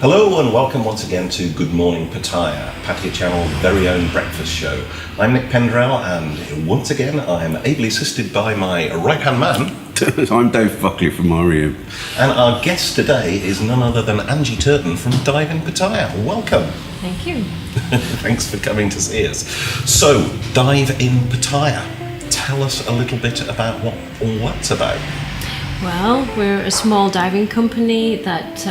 Hello and welcome once again to Good Morning Pattaya, Pattaya Channel's very own breakfast show. I'm Nick Pendrell and once again I'm ably assisted by my right-hand man. I'm Dave Buckley from Mario. And our guest today is none other than Angie Turton from Dive in Pattaya. Welcome. Thank you. Thanks for coming to see us. So, Dive in Pattaya. Tell us a little bit about what all that's about. Well, we're a small diving company that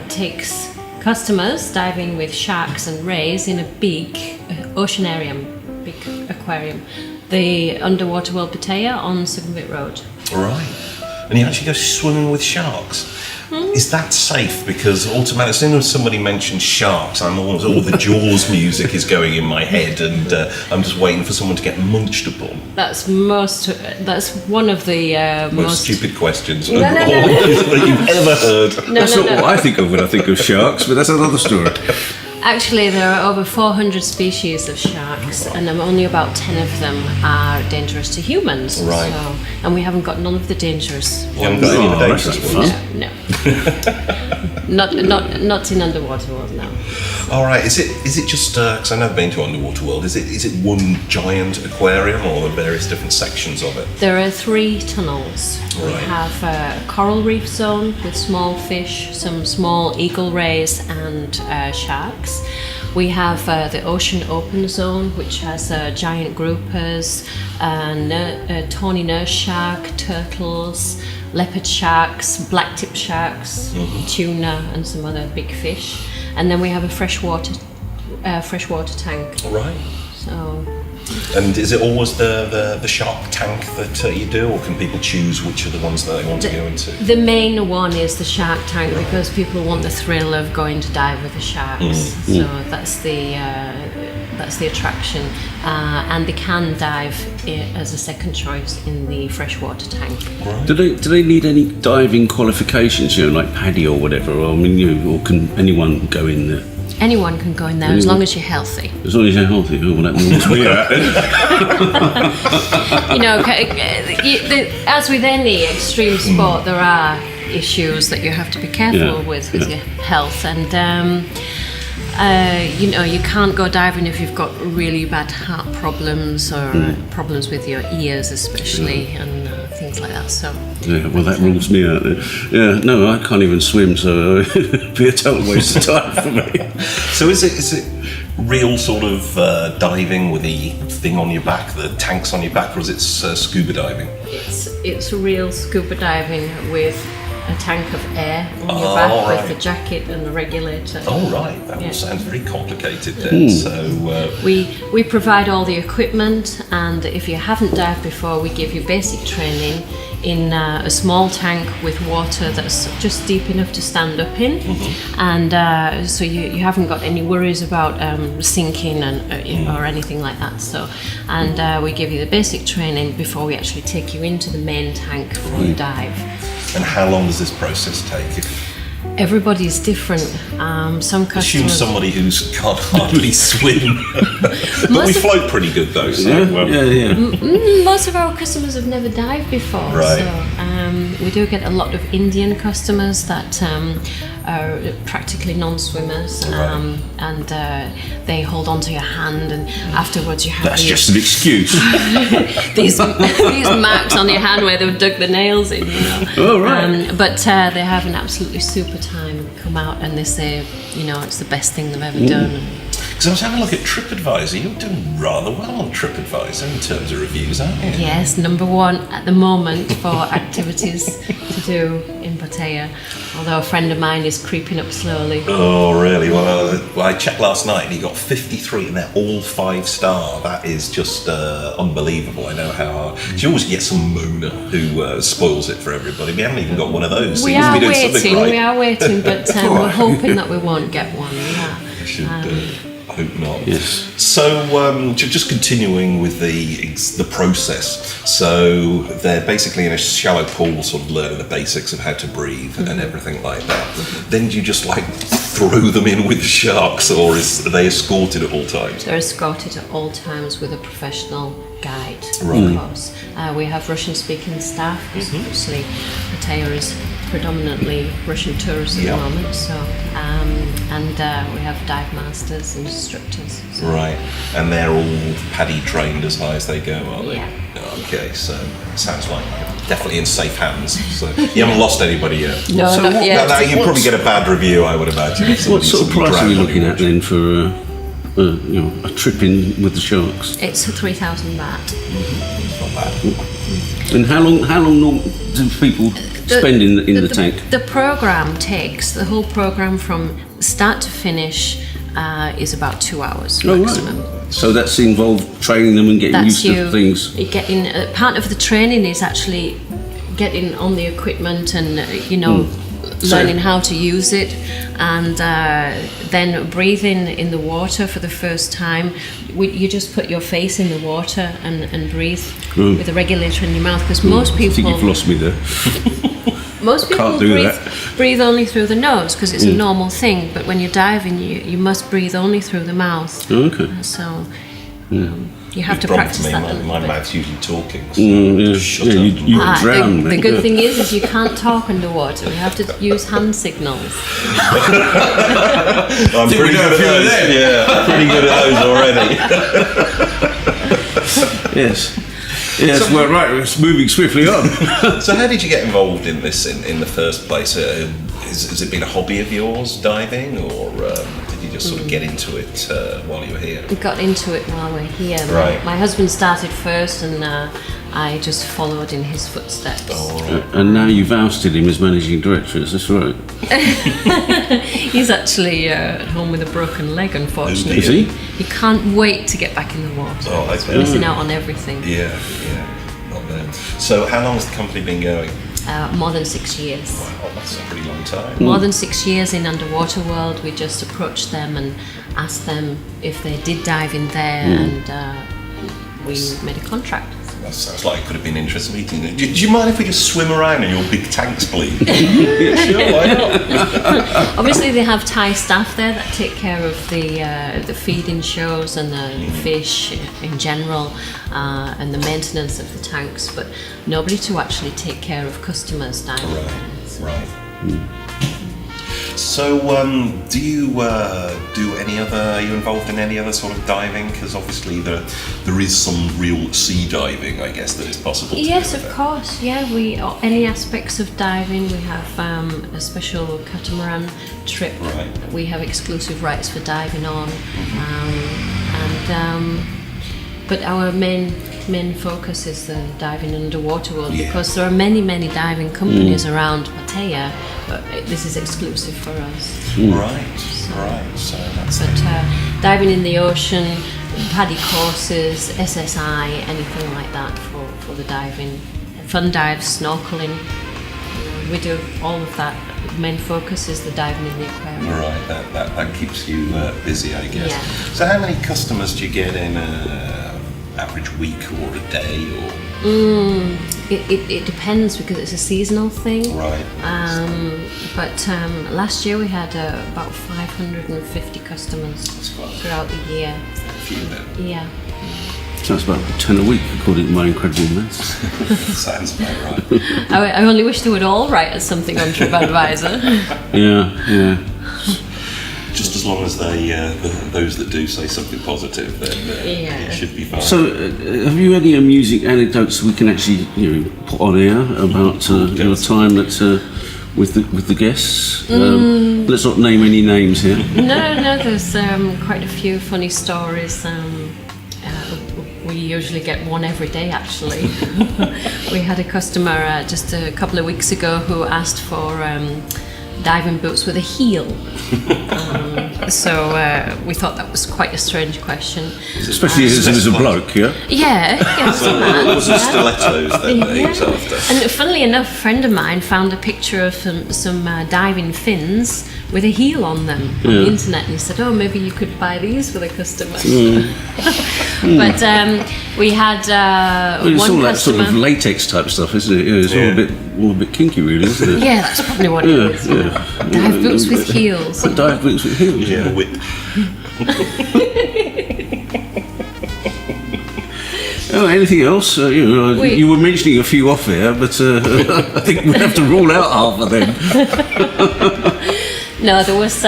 takes customers diving with sharks and rays in a big big aquarium, the Underwater World Pattaya on Sukhumvit Road. Right. And you actually go swimming with sharks. Is that safe? Because automatically, as soon as somebody mentions sharks, I'm almost all the Jaws music is going in my head, and I'm just waiting for someone to get munched upon. That's one of the most stupid questions no. that you've ever heard. That's not what I think of when I think of sharks, but that's another story. Actually, there are over 400 species of sharks, and only about 10 of them are dangerous to humans. Right. And we haven't got none of the dangerous You haven't got any of the dangerous ones? No. Not in Underwater World, no. All right. Is it just because I've never been to Underwater World? Is it one giant aquarium or the various different sections of it? There are 3 tunnels. Right. We have a coral reef zone with small fish, some small eagle rays and sharks. We have the ocean open zone, which has giant groupers, tawny nurse shark, turtles, leopard sharks, black-tip sharks, tuna, and some other big fish. And then we have a freshwater tank. Right. So. And is it always the shark tank that you do, or can people choose which are the ones that they want to go into? The main one is the shark tank because people want the thrill of going to dive with the sharks. So that's the attraction, and they can dive as a second choice in the freshwater tank. Right. Do they need any diving qualifications, like PADI or whatever? Or, or can anyone go in there? Anyone can go in there as long as you're healthy. As long as you're healthy. Oh, well, that rules me out. As with any extreme sport, there are issues that you have to be careful with your health, and you can't go diving if you've got really bad heart problems or problems with your ears, especially, and things like that. So. Yeah, well, that rules me out then. Yeah, no, I can't even swim, so it'd be a total waste of time for me. So is it real sort of diving with the thing on your back, the tanks on your back, or is it scuba diving? It's real scuba diving with a tank of air on your back with a jacket and a regulator. Oh, right. That all sounds very complicated then. So we provide all the equipment, and if you haven't dived before, we give you basic training in a small tank with water that's just deep enough to stand up in, and so you haven't got any worries about sinking or anything like that. So, and we give you the basic training before we actually take you into the main tank for the dive. And how long does this process take? Everybody's different. Some customers. Assume somebody who can't hardly swim. But we float pretty good though. So, yeah. Most of our customers have never dived before. Right. So we do get a lot of Indian customers that are practically non-swimmers, and they hold onto your hand, and afterwards you have That's just an excuse. these marks on your hand where they've dug the nails in. Oh, right. But they have an absolutely super time and come out and they say, it's the best thing they've ever done. Because I was having a look at TripAdvisor. You're doing rather well on TripAdvisor in terms of reviews, aren't you? Yes, number 1 at the moment for activities to do in Pattaya. Although a friend of mine is creeping up slowly. Oh, really? Well, I checked last night and he got 53 and they're all 5-star. That is just unbelievable. I know how hard. You always get some moaner who spoils it for everybody. We haven't even got one of those. We are waiting, but we're hoping that we won't get one. We should hope not. Yes. So, just continuing with the process. So, they're basically in a shallow pool, sort of learning the basics of how to breathe and everything like that. Then do you just throw them in with sharks, or are they escorted at all times? They're escorted at all times with a professional guide, Right. of course. We have Russian-speaking staff, because obviously Pattaya is predominantly Russian tourists at Yeah. the moment. So, and we have dive masters and instructors. So. Right, and they're all paddy trained as high as they go, are they? Yeah. Okay, so sounds like you're definitely in safe hands. So you haven't lost anybody yet. No, So not what- yet. You probably get a bad review, I would imagine. if What somebody sort of suddenly price are we drowned on looking your at then for a trip in with the sharks? It's 3,000 baht. It's not bad. And how long do people spend in the tank? The program takes the whole program from start to finish is about 2 hours Oh, maximum. right. So that's involved training them and getting That's used to things. Getting part of the training is actually getting on the equipment and learning how to use it, and then breathing in the water for the first time. You just put your face in the water and breathe with a regulator in your mouth, because most I think you've people lost me there. Can't do that. breathe only through the nose because it's a normal thing, but when you're diving you must breathe only through the mouth. Okay. So you have to Problem practice for me, that. a my little bit. mouth's usually talking. So Yeah, shut yeah, up. you drown. The good thing is you can't talk underwater. We have to use hand signals. I'm pretty good at those. Yeah, pretty good at those already. Yes. Yes, well, right, it's moving swiftly on. So how did you get involved in this in the first place? Has it been a hobby of yours, diving, or did you just sort of get into it while you were here? We got into it while we're here. Right. My husband started first, and I just followed in his footsteps. Oh, right. And now you've ousted him as managing director, is this right? He's actually at home with a broken leg, unfortunately. Is he? He can't wait to get back in the water. Oh, I He's bet. missing out on everything. Yeah, not bad. So how long has the company been going? More than 6 years. Oh, that's a pretty long time. More than 6 years in Underwater World. We just approached them and asked them if they did dive in there, and we made a contract. That sounds like it could have been an interesting meeting. Do you mind if we just swim around in your big tanks, please? Yeah, Sure, why not? Obviously, they have Thai staff there that take care of the feeding shows and the fish in general, and the maintenance of the tanks, but nobody to actually take care of customers diving. Right. So, do you do any other? Are you involved in any other sort of diving? Because obviously there is some real sea diving, I guess, that is possible. To Yes, do of there. course. Yeah, any aspects of diving. We have a special catamaran trip. Right. That we have exclusive rights for diving on, but our main focus is the diving underwater world, Yeah. because there are many diving companies around Pattaya, but this is exclusive for us. Right. So that's But diving in the ocean, paddy courses, SSI, anything like that for the diving, fun dives, snorkeling. We do all of that. Main focus is the diving in the aquarium. right. That keeps you busy, I guess. Yeah. So, how many customers do you get in an average week or a day, or? It depends, because it's a seasonal thing. Right. But last year we had about 550 customers That's quite throughout the year. a few then. Yeah. So that's about 10 a week, according to my incredible maths. Sounds about right. I only wish they would all write us something on TripAdvisor. Yeah. Just as long as those that do say something positive, then Yeah. it should be fine. So, have you any amusing anecdotes we can actually, put on air about your time with the guests? Let's not name any names here. No, there's quite a few funny stories. We usually get one every day, actually. We had a customer just a couple of weeks ago who asked for diving boots with a heel. So we thought that was quite a strange question. Especially as it was a bloke, yeah? Yeah, it's a man. Was it stilettos then that he was Yeah. after? And funnily enough, a friend of mine found a picture of some diving fins with a heel on them on the internet, and he said, "Oh, maybe you could buy these for the customer." But we had Well, it's one all that customer. sort of latex type stuff, isn't it? Yeah, it's all a bit kinky, really, isn't it? Yeah, that's probably what it is. Dive boots with heels. Dive boots with heels. Yeah, whip. Oh, anything else? You were mentioning a few off here, but I think we'd have to rule out half of them. No, there was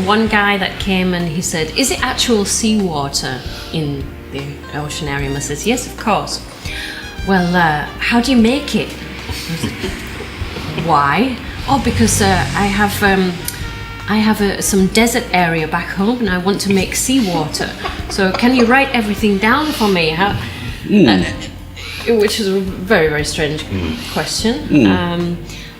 one guy that came and he said, "Is it actual seawater in the ocean area?" I says, "Yes, of course." "Well, how do you make it?" I said, "Why?" "Oh, because I have some desert area back home and I want to make seawater. So can you write everything down for me?" Which is a very, very strange question.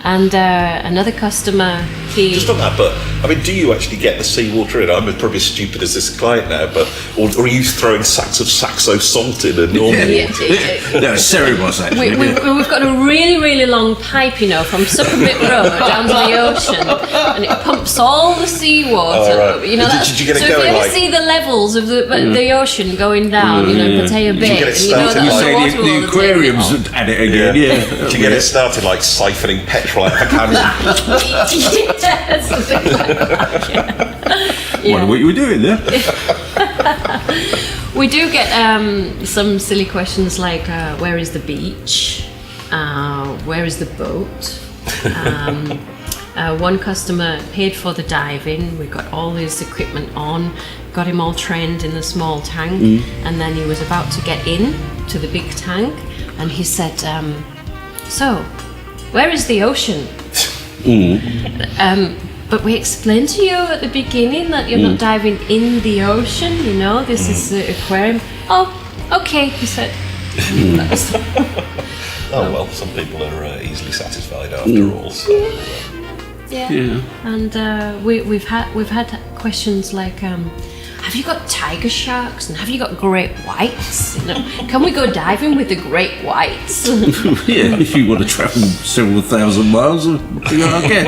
And another customer, Just on that, but I mean, do you actually get the seawater in? I'm probably as stupid as this client now, but or are you throwing sacks of Saxo salt in a normal water? No, Cerebos actually. We've got a really, really long pipe, you know, from Sukhumvit Road down to the ocean, and it pumps all the seawater. Oh, right. You know, Did you get it so if you going ever like- see the levels of the ocean going down, you know, Pattaya Bay, get it and you know started that You like- the say water the will aquariums take it at it again, yeah. Do you get it started like siphoning petrol out of a cannon? off. Yes. Wonder what you were doing there. We do get some silly questions like, where is the beach? Where is the boat? One customer paid for the diving. We got all his equipment on, got him all trained in the small tank, and then he was about to get in to the big tank, and he said, "So, where is the ocean?" But we explained to you at the beginning that you're not diving in the ocean, you know, this is the aquarium. "Oh, okay," he said. Oh well, some people are easily satisfied after all. So, Yeah. And we've had questions like, have you got tiger sharks and have you got great whites? You know, can we go diving with the great whites? Yeah, if you want to travel several thousand miles, okay.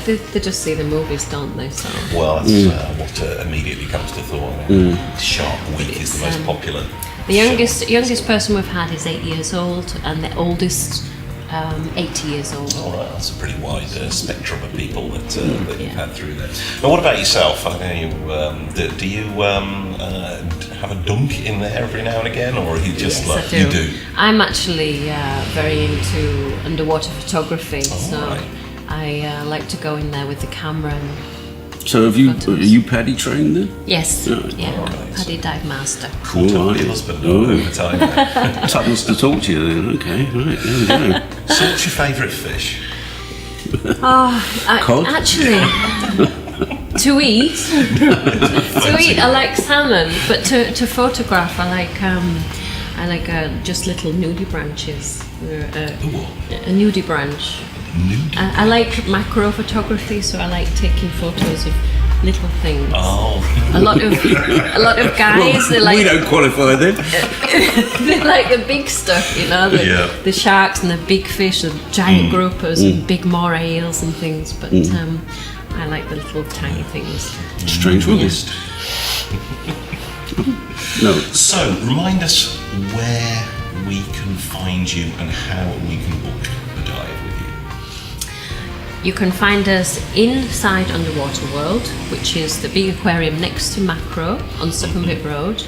They just see the movies, don't they? So well, that's what immediately comes to thought. Shark Week is the most popular. the youngest person we've had is 8 years old, and the oldest 80 years old. All right, that's a pretty wide spectrum of people that you've had through there. But what about yourself? I know you. Do you have a dunk in there every now and again, or are you just Yes, like I do. you do? I'm actually very into underwater photography, so right. I like to go in there with the camera. And, So are you paddy trained then? yes, Right. yeah, Alright. paddy dive master. Caught up with your husband over time. There. Tuttles to talk to you then, okay, right, there we go. So, what's your favourite fish? Cod? Actually, to eat, I like salmon, but to photograph, I like just little nudie branches. A nudie branch. Nude. I like macro photography, so I like taking photos of little things. Oh, A lot of guys, they like we don't qualify then. they like the big stuff, you know, the sharks and the big fish, the giant groupers and big moray eels and things. But I like the little tiny things. Strange woman. No. So, remind us where we can find you and how we can book a dive with you. You can find us inside Underwater World, which is the big aquarium next to Macro on Sukhumvit Road.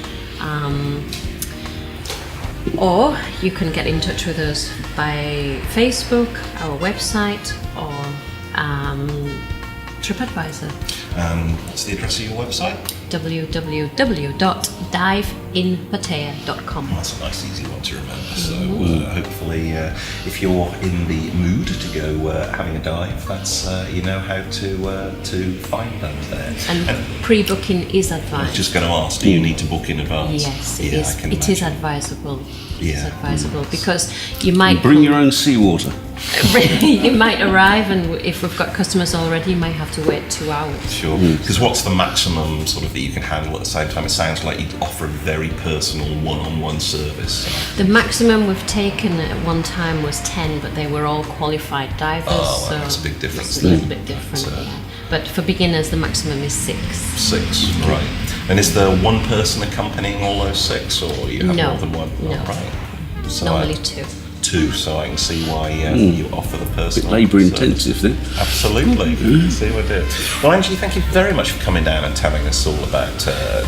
Or you can get in touch with us by Facebook, our website, or TripAdvisor. What's the address of your website? www.diveinpattaya.com. That's a nice, easy one to remember. So, hopefully, if you're in the mood to go having a dive, that's you know how to find them there. And pre-booking is I was advised. just going to ask, do you need to book in advance? Yes, yeah, it is. I can It is imagine. advisable. Yeah. It's advisable because you might Bring your own seawater. you might arrive, and if we've got customers already, you might have to wait 2 hours. Sure. Because what's the maximum sort of that you can handle at the same time? It sounds like you offer a very personal one-on-one service. The maximum we've taken at one time was 10, but they were all qualified divers. Oh, so that's a big difference It's a little then. bit different. So- Yeah. But for beginners, the maximum is 6. 6, right. And is there one person accompanying all those 6, or you have No, more than one? no. Oh, right. So Normally 2. too, so I can see why you offer the personal. Labour service. intensive then. Absolutely. See what I do. Well, Angie, thank you very much for coming down and telling us all about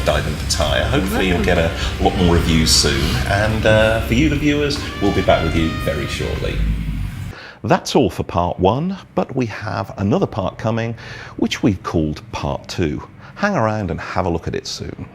diving Pattaya. Hopefully you'll get a lot more reviews soon, and for you, the viewers, we'll be back with you very shortly. That's all for part 1, but we have another part coming, which we've called part 2. Hang around and have a look at it soon.